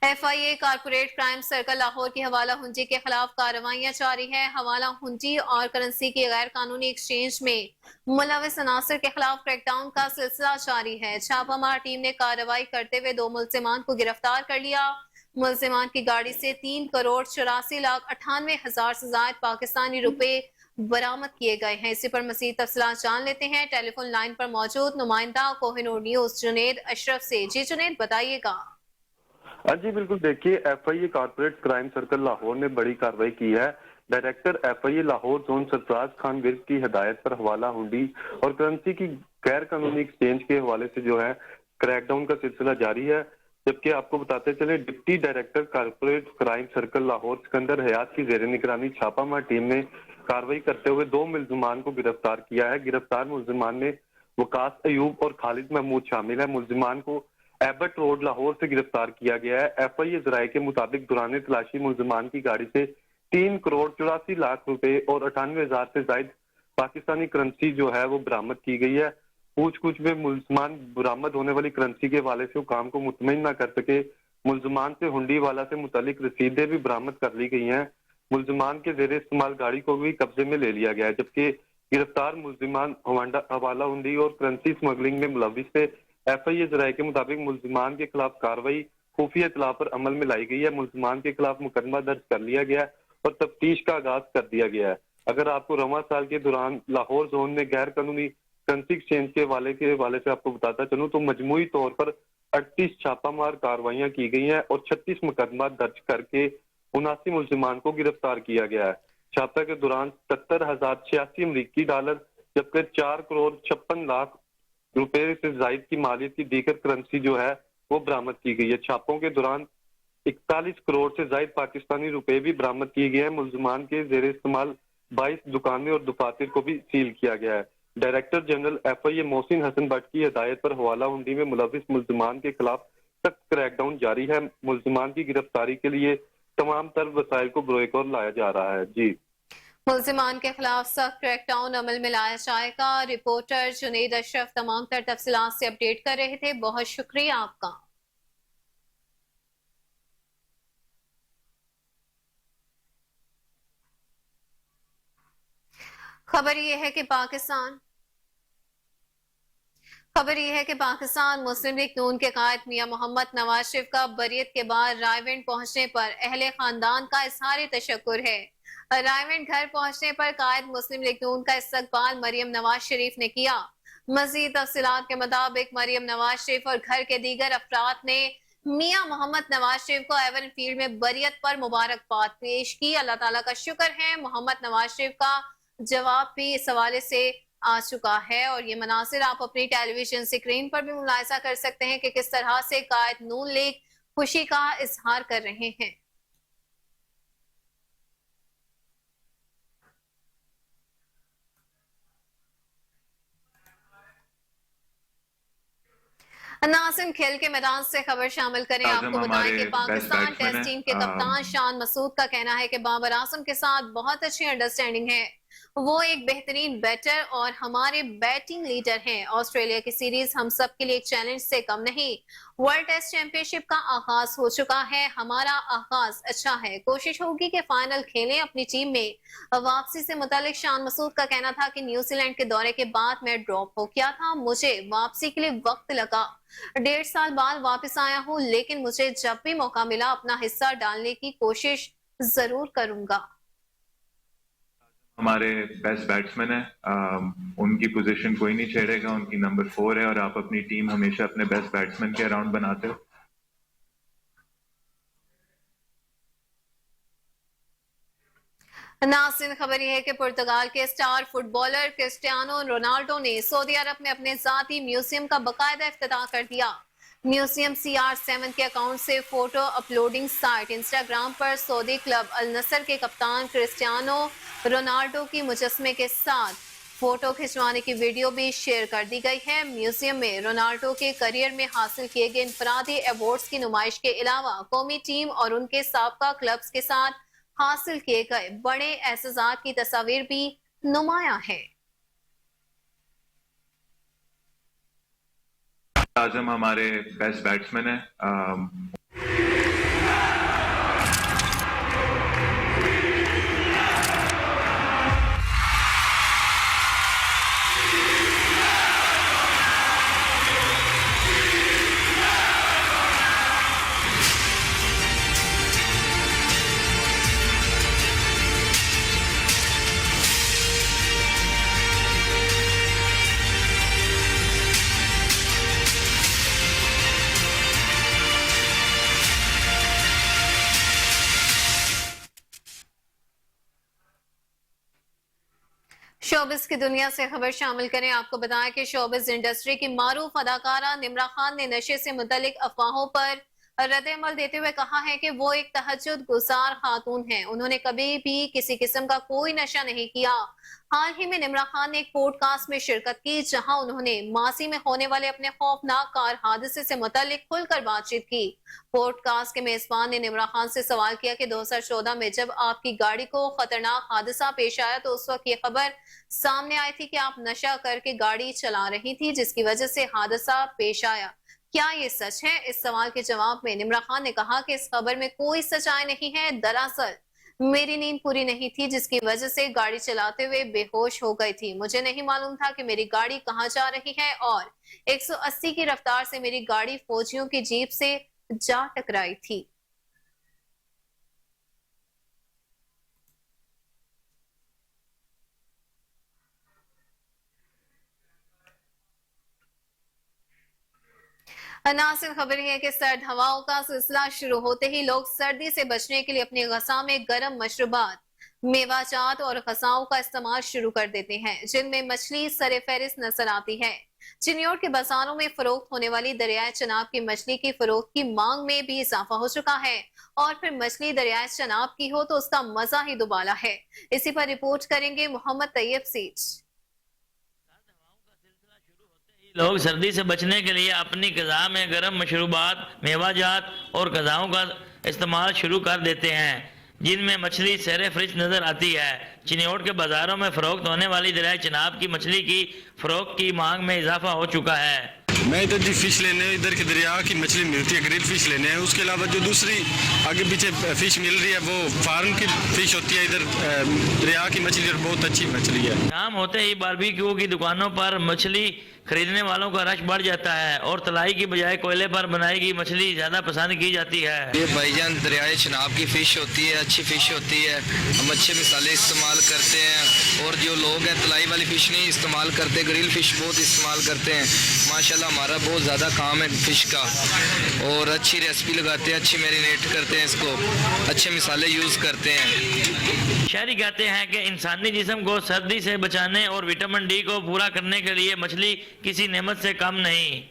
F I A corporate crime circle Lahore کی حوالہ ہنڈی کے خلاف کارروائیاں جاری ہے۔ حوالہ ہنڈی اور کرنسی کی غیر قانونی ایکسچینج میں ملوث عناصر کے خلاف کریک ڈاؤن کا سلسلہ جاری ہے۔ چھاپہ مار ٹیم نے کارروائی کرتے ہوئے 2 ملزمان کو گرفتار کر لیا۔ ملزمان کی گاڑی سے 3,84,98,000 سے زائد پاکستانی روپے برآمد کیے گئے ہیں۔ اسی پر مزید تفصیلات جان لیتے ہیں ٹیلی فون لائن پر موجود نمائندہ کوہ نور نیوز جنید اشرف سے۔ جی جنید، بتائیے گا۔ جی بالکل، دیکھیے F I A corporate crime circle Lahore نے بڑی کارروائی کی ہے۔ ڈائریکٹر ایف آئی اے لاہور زون سرفراز خان ورک کی ہدایت پر حوالہ ہنڈی اور کرنسی کی غیر قانونی ایکسچینج کے حوالے سے جو ہے کریک ڈاؤن کا سلسلہ جاری ہے، جبکہ آپ کو بتاتے چلے deputy director corporate crime circle Lahore Sikandar حیات کی زیر نگرانی چھاپہ مار ٹیم نے کارروائی کرتے ہوئے 2 ملزمان کو گرفتار کیا ہے۔ گرفتار ملزمان میں وقاص ایوب اور خالد محمود شامل ہیں۔ ملزمان کو ایبٹ روڈ لاہور سے گرفتار کیا گیا ہے۔ ایف آئی اے ذرائع کے مطابق دوران تلاشی ملزمان کی گاڑی سے 3,84,00,000 روپے اور 98,000 سے زائد پاکستانی کرنسی جو ہے وہ برآمد کی گئی ہے۔ پوچھ گچھ میں ملزمان برآمد ہونے والی کرنسی کے حوالے سے حکام کو مطمئن نہ کر سکے۔ ملزمان سے ہنڈی والا سے متعلق رسیدیں بھی برآمد کر لی گئی ہیں۔ ملزمان کے زیر استعمال گاڑی کو بھی قبضے میں لے لیا گیا ہے، جبکہ گرفتار ملزمان حوالہ ہنڈی اور کرنسی سمگلنگ میں ملوث تھے۔ ایف آئی اے ذرائع کے مطابق ملزمان کے خلاف کارروائی خفیہ اطلاع پر عمل میں لائی گئی ہے۔ ملزمان کے خلاف مقدمہ درج کر لیا گیا ہے اور تفتیش کا آغاز کر دیا گیا ہے۔ اگر آپ کو رواں سال کے دوران لاہور زون میں غیر قانونی کرنسی ایکسچینج کے حوالے سے آپ کو بتاتا چلوں تو مجموعی طور پر 38 چھاپہ مار کارروائیاں کی گئی ہیں اور 36 مقدمات درج کر کے 79 ملزمان کو گرفتار کیا گیا ہے۔ چھاپے کے دوران 70,086 امریکی ڈالر جبکہ 4,56,00,000 روپے سے زائد کی مالیت کی دیگر کرنسی جو ہے وہ برآمد کی گئی ہے۔ چھاپوں کے دوران 41 کروڑ سے زائد پاکستانی روپے بھی برآمد کیے گئے ہیں۔ ملزمان کے زیر استعمال 22 دکانیں اور دفاتر کو بھی سیل کیا گیا ہے۔ ڈائریکٹر جنرل ایف آئی اے محسن حسن بٹ کی ہدایت پر حوالہ ہنڈی میں ملوث ملزمان کے خلاف سخت کریک ڈاؤن جاری ہے۔ ملزمان کی گرفتاری کے لیے تمام تر وسائل کو بروئے کار لایا جا رہا ہے۔ جی، ملزمان کے خلاف سخت کریک ڈاؤن عمل میں لایا جائے گا۔ رپورٹر جنید اشرف تمام تر تفصیلات سے اپڈیٹ کر رہے تھے، بہت شکریہ آپ کا۔ खबर यह है कि पाकिस्तान मुस्लिम लीग नून के कायद मियां मोहम्मद नवाज शरीफ का बरियत के बाद रायविंड पहुंचने पर अहले खानदान का इजहार तशक्कुर है। रायविंड घर पहुंचने पर कायद मुस्लिम लीग नून का इस्तकबाल मरियम नवाज शरीफ ने किया। मजीद तफसीलात के मुताबिक मरियम नवाज शरीफ और घर के दीगर अफराद ने मियां मोहम्मद नवाज शरीफ को एवन फील्ड में बरियत पर मुबारकबाद पेश की। अल्लाह ताला का शुक्र है, मोहम्मद नवाज शरीफ का जवाब भी इस हवाले से आ चुका है और ये मनासिर आप अपनी टेलीविजन स्क्रीन पर भी मुलाहिजा कर सकते हैं कि किस तरह से कायद नून लीग खुशी का इजहार कर रहे हैं। नाज़िम, खेल के मैदान से खबर शामिल करें। आपको बताएं कि पाकिस्तान टेस्ट टीम के कप्तान शान मसूद का कहना है कि बाबर आजम के साथ बहुत अच्छी अंडरस्टैंडिंग है। वो एक बेहतरीन बैटर और हमारे बैटिंग लीडर हैं। ऑस्ट्रेलिया की सीरीज हम सब के लिए एक चैलेंज से कम नहीं। वर्ल्ड टेस्ट चैंपियनशिप का आगाज हो चुका है, हमारा आगाज अच्छा है। कोशिश होगी कि फाइनल खेलें अपनी टीम में। वापसी से मुतालिक शान मसूद का कहना था कि न्यूजीलैंड के दौरे के बाद मैं ड्रॉप हो गया था, मुझे वापसी के लिए वक्त लगा। 1.5 साल बाद वापस आया हूँ, लेकिन मुझे जब भी मौका मिला अपना हिस्सा डालने की कोशिश जरूर करूंगा। हमारे बेस्ट बैट्समैन है, उनकी पोजीशन कोई नहीं छेड़ेगा, उनकी नंबर 4 है और आप अपनी टीम हमेशा अपने बेस्ट बैट्समैन के अराउंड बनाते हो। नाज़रीन, खबर यह है कि पुर्तगाल के स्टार फुटबॉलर क्रिस्टियानो रोनाल्डो ने सऊदी अरब में अपने जाती म्यूजियम का बाकायदा इफ्तिताह कर दिया। म्यूजियम CR7 के अकाउंट से फोटो अपलोडिंग साइट इंस्टाग्राम पर सऊदी क्लब अल नसर के कप्तान क्रिस्टियानो रोनाल्डो की मुजस्मे के साथ फोटो खिंचवाने की वीडियो भी शेयर कर दी गई है। म्यूजियम में रोनाल्डो के करियर में हासिल किए गए इंफरादी अवार्ड्स की नुमाइश के अलावा कौमी टीम और उनके साबका क्लब्स के साथ हासिल किए गए बड़े एहसासात की तस्वीर भी नुमाया है। आजम हमारे बेस्ट बैट्समैन है, शोबिस की दुनिया से खबर शामिल करें। आपको बताएं कि शोबिस इंडस्ट्री की मारूफ अदाकारा निम्रा खान ने नशे से मुतल्लिक अफवाहों पर रद्द-ए-अमल देते हुए कहा है कि वो एक तहज्जुद गुजार खातून हैं। उन्होंने कभी भी किसी किस्म का कोई नशा नहीं किया। हाल ही में निम्रा खान ने एक पॉडकास्ट में शिरकत की, जहां उन्होंने मासी में होने वाले अपने खौफनाक कार हादसे से मुतल्लिक खुलकर बातचीत की। पॉडकास्ट के मेजबान ने निम्रा खान से सवाल किया कि 2014 में जब आपकी गाड़ी को खतरनाक हादसा पेश आया तो उस वक्त ये खबर सामने आई थी कि आप नशा करके गाड़ी चला रही थी, जिसकी वजह से हादसा पेश आया। क्या ये सच है? इस सवाल के जवाब में निम्रा खान ने कहा कि इस खबर में कोई सच्चाई नहीं है। दरअसल मेरी नींद पूरी नहीं थी, जिसकी वजह से गाड़ी चलाते हुए बेहोश हो गई थी। मुझे नहीं मालूम था कि मेरी गाड़ी कहाँ जा रही है और 180 की रफ्तार से मेरी गाड़ी फौजियों की जीप से जा टकराई थी। नासिर, खबर है कि सर्द हवाओं का सिलसिला शुरू होते ही लोग सर्दी से बचने के लिए अपनी गज़ा में गर्म मशरूबात, मेवाजात और गज़ाओं का इस्तेमाल शुरू कर देते हैं, जिनमें मछली सर-ए-फहरिस्त नजर आती है। चिन्योट के बाजारों में फरोख्त होने वाली दरियाए चनाब की मछली की फरोख्त की मांग में भी इजाफा हो चुका है और फिर मछली दरियाए चनाब की हो तो उसका मजा ही दुबाला है। इसी पर रिपोर्ट करेंगे मोहम्मद तैयब सीच। लोग सर्दी से बचने के लिए अपनी ग़िज़ा में गर्म मशरूबात, मेवाजात और ग़िज़ाओं का इस्तेमाल शुरू कर देते हैं, जिनमें मछली सर-ए-फहरिस्त नज़र आती है। चिन्योट के बाज़ारों में फ़रोख्त होने वाली दरियाए चनाब की मछली की फ़रोख्त की मांग में इजाफा हो चुका है। मैं इधर जी फिश लेने, इधर के दरिया की मछली मिलती है, ग्रिल फिश लेने हैं। उसके अलावा जो दूसरी आगे पीछे फिश मिल रही है वो फार्म की फिश होती है। इधर दरिया की मछली और बहुत अच्छी मछली है। शाम होते ही बारबेक्यू की दुकानों पर मछली खरीदने वालों का रश बढ़ जाता है और तलाई की बजाय कोयले पर बनाई गई मछली ज्यादा पसंद की जाती है। ये भाईजान दरियाए चनाब की फ़िश होती है, अच्छी फ़िश होती है। हम अच्छे मसाले इस्तेमाल करते हैं और जो लोग हैं तलाई वाली फ़िश नहीं इस्तेमाल करते, ग्रिल फ़िश बहुत इस्तेमाल करते हैं। माशाल्लाह हमारा बहुत ज़्यादा काम है फ़िश का और अच्छी रेसिपी लगाते हैं, अच्छी मैरिनेट करते हैं, इसको अच्छे मसाले यूज़ करते हैं। शहरी कहते हैं कि इंसानी जिस्म को सर्दी से बचाने और विटामिन डी को पूरा करने के लिए मछली किसी नेमत से कम नहीं।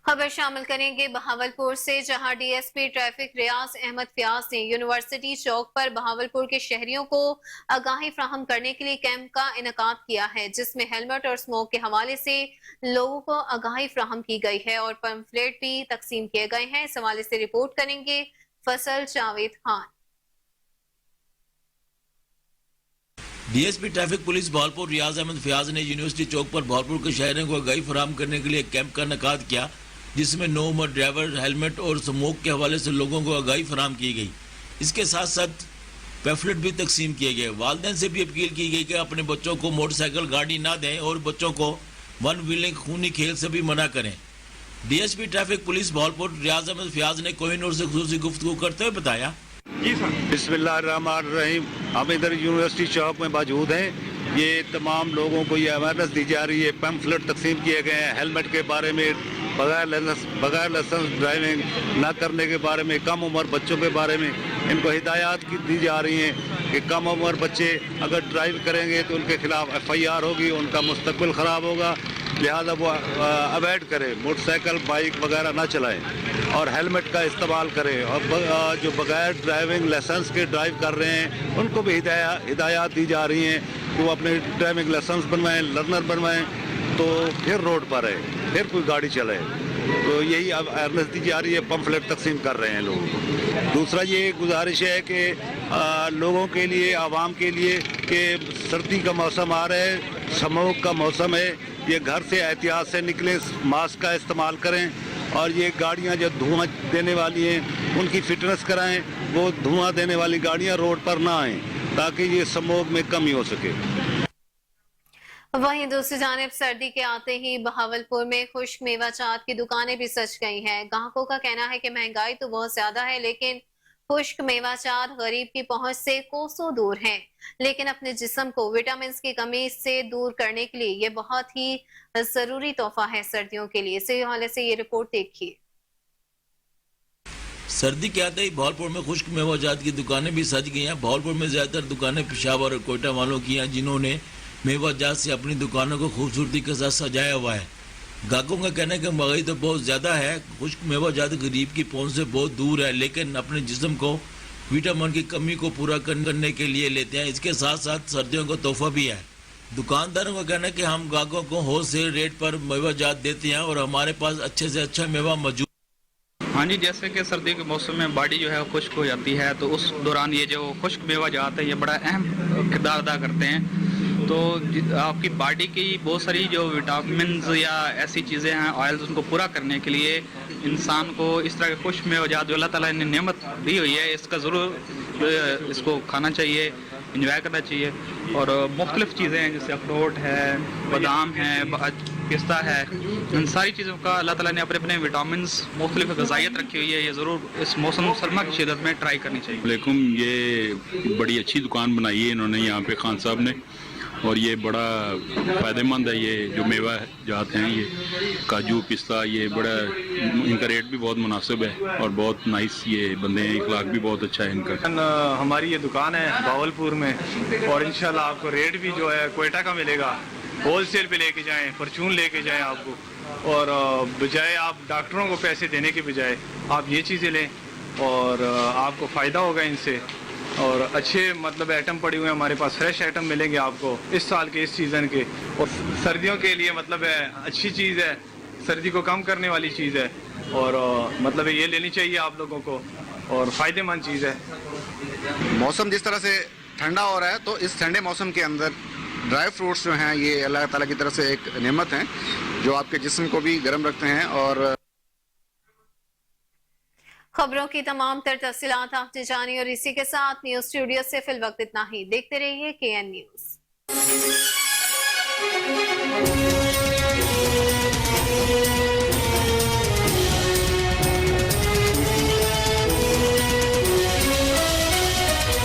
खबर शामिल करेंगे बहावलपुर से, जहां डीएसपी ट्रैफिक रियाज अहमद फयाज ने यूनिवर्सिटी चौक पर बहावलपुर के शहरियों को आगाही फ्राहम करने के लिए कैंप का इनेकाद किया है, जिसमें हेलमेट और स्मोक के हवाले से लोगों को आगाही फ्राहम की गई है और पंफलेट भी तकसीम किए गए हैं। इस हवाले से रिपोर्ट करेंगे Fazal Javed Khan. DSP traffic police Bahawalpur Riaz Ahmed Fayyaz ने यूनिवर्सिटी चौक पर बहावलपुर के शहरियों को आगाही फराहम करने के लिए कैंप का इनेकाद किया, जिसमें नो उम्र ड्राइवर, हेलमेट और स्मोक के हवाले से लोगों को आगाही फराहम की गई। इसके साथ साथ पैफलेट भी तकसीम किए गए। वालिदैन से भी अपील की गई कि अपने बच्चों को मोटरसाइकिल गाड़ी ना दें और बच्चों को वन व्हीलिंग खूनी खेल से भी मना करें। DSP traffic police Bahawalpur Riaz Ahmed Fayyaz ने कोहिनूर से खुसूसी गुफ्तगू करते हुए बताया, जी सर। बिस्मिल्लाहिर्रहमानिर्रहीम। हम इधर यूनिवर्सिटी चौक में मौजूद हैं। ये तमाम लोगों को ये अवेयरनेस दी जा रही है, पैम्फलेट तकसीम किए गए हैं हेलमेट के बारे में, बगैर लाइसेंस ड्राइविंग न करने के बारे में, कम उम्र बच्चों के बारे में इनको हिदायत दी जा रही हैं कि कम उम्र बच्चे अगर ड्राइव करेंगे तो उनके खिलाफ FIR होगी, उनका मुस्तकबिल ख़राब होगा, लिहाजा वो अवॉइड करें, मोटरसाइकिल बाइक वगैरह ना चलाएं और हेलमेट का इस्तेमाल करें। और जो बगैर ड्राइविंग लाइसेंस के ड्राइव कर रहे हैं उनको भी हिदायत दी जा रही हैं कि वो अपने ड्राइविंग लाइसेंस बनवाएं, लर्नर बनवाएं, तो फिर रोड पर आए, फिर कोई गाड़ी चलाए। तो यही अब अवेयरनेस दी जा रही है, पंफलेट तकसीम कर रहे हैं लोग। दूसरा ये गुजारिश है कि लोगों के लिए, आवाम के लिए कि सर्दी का मौसम आ रहा है, स्मोक का मौसम है, ये घर से एहतियात से निकलें, मास्क का इस्तेमाल करें और ये गाड़ियां जो धुआं देने वाली हैं उनकी फिटनेस कराएं, वो धुआं देने वाली गाड़ियां रोड पर ना आएं ताकि ये स्मोक में कमी हो सके। वहीं दूसरी जानिब सर्दी के आते ही बहावलपुर में खुश्क मेवा चाट की दुकानें भी सज गई हैं। ग्राहकों का कहना है कि महंगाई तो बहुत ज्यादा है, लेकिन खुश्क मेवा चाट गरीब की पहुंच से कोसों दूर है, लेकिन अपने जिस्म को विटामिन की कमी से दूर करने के लिए ये बहुत ही जरूरी तोहफा है सर्दियों के लिए। इसी हवाले से ये रिपोर्ट देखिए। सर्दी के आते ही बहावलपुर में खुश्क मेवा जात की दुकानें भी सज गई हैं। बहावलपुर में ज्यादातर दुकानें पेशावर और कोयटा वालों की हैं, जिन्होंने मेवा जात से अपनी दुकानों को खूबसूरती के साथ सजाया हुआ है। ग्राहकों का कहना है कि महंगाई तो बहुत ज़्यादा है, खुश्क मेवा जात गरीब की पहुंच से बहुत दूर है, लेकिन अपने जिस्म को विटामिन की कमी को पूरा करने के लिए लेते हैं। इसके साथ साथ सर्दियों का तोहफा भी है। दुकानदारों का कहना है कि हम ग्राहकों को होलसेल रेट पर मेवा जात देते हैं और हमारे पास अच्छे से अच्छा मेवा मौजूद। हाँ जी, जैसे कि सर्दी के मौसम में बॉडी जो है खुश्क हो जाती है, तो उस दौरान ये जो खुश्क मेवा जात है ये बड़ा अहम किरदार अदा करते हैं। तो आपकी बॉडी की बहुत सारी जो विटामिन या ऐसी चीज़ें हैं, ऑयल्स, उनको पूरा करने के लिए इंसान को इस तरह के खुश्क मेवा जात जो अल्लाह ताला ने नेमत दी हुई है, इसका ज़रूर इसको खाना चाहिए, इंजॉय करना चाहिए। और मुख्तलिफ चीज़ें हैं जैसे अखरोट है, बादाम है, पिस्ता है, इन सारी चीज़ों का अल्लाह ताला ने अपने अपने विटामिन मुख्तलिफ ग़िज़ाइयत रखी हुई है, ये ज़रूर इस मौसम सरमा की शिदत में ट्राई करनी चाहिए। वालेकुम, ये बड़ी अच्छी दुकान बनाई है इन्होंने यहाँ पे खान साहब ने, और ये बड़ा फ़ायदेमंद है। ये जो मेवा जात हैं, ये काजू, पिस्ता, ये बड़ा, इनका रेट भी बहुत मुनासिब है और बहुत नाइस ये बंदे हैं, इखलाक भी बहुत अच्छा है इनका। हमारी ये दुकान है बहावलपुर में और इंशाल्लाह आपको रेट भी जो है कोयटा का मिलेगा। होलसेल पे लेके जाएं, परचून लेके जाएं आपको, और बजाय आप डॉक्टरों को पैसे देने के बजाय आप ये चीज़ें लें और आपको फ़ायदा होगा इनसे। और अच्छे मतलब आइटम पड़े हुए हैं हमारे पास, फ्रेश आइटम मिलेंगे आपको इस साल के, इस सीज़न के, और सर्दियों के लिए मतलब है अच्छी चीज़ है, सर्दी को कम करने वाली चीज़ है और मतलब ये लेनी चाहिए आप लोगों को और फ़ायदेमंद चीज़ है। मौसम जिस तरह से ठंडा हो रहा है, तो इस ठंडे मौसम के अंदर ड्राई फ्रूट्स जो हैं ये अल्लाह ताला की तरफ से एक नेमत हैं जो आपके जिस्म को भी गर्म रखते हैं। और खबरों की तमाम तर तफसीलात आपने जानी और इसी के साथ न्यूज स्टूडियो से फिल वक्त इतना ही। देखते रहिए KN न्यूज।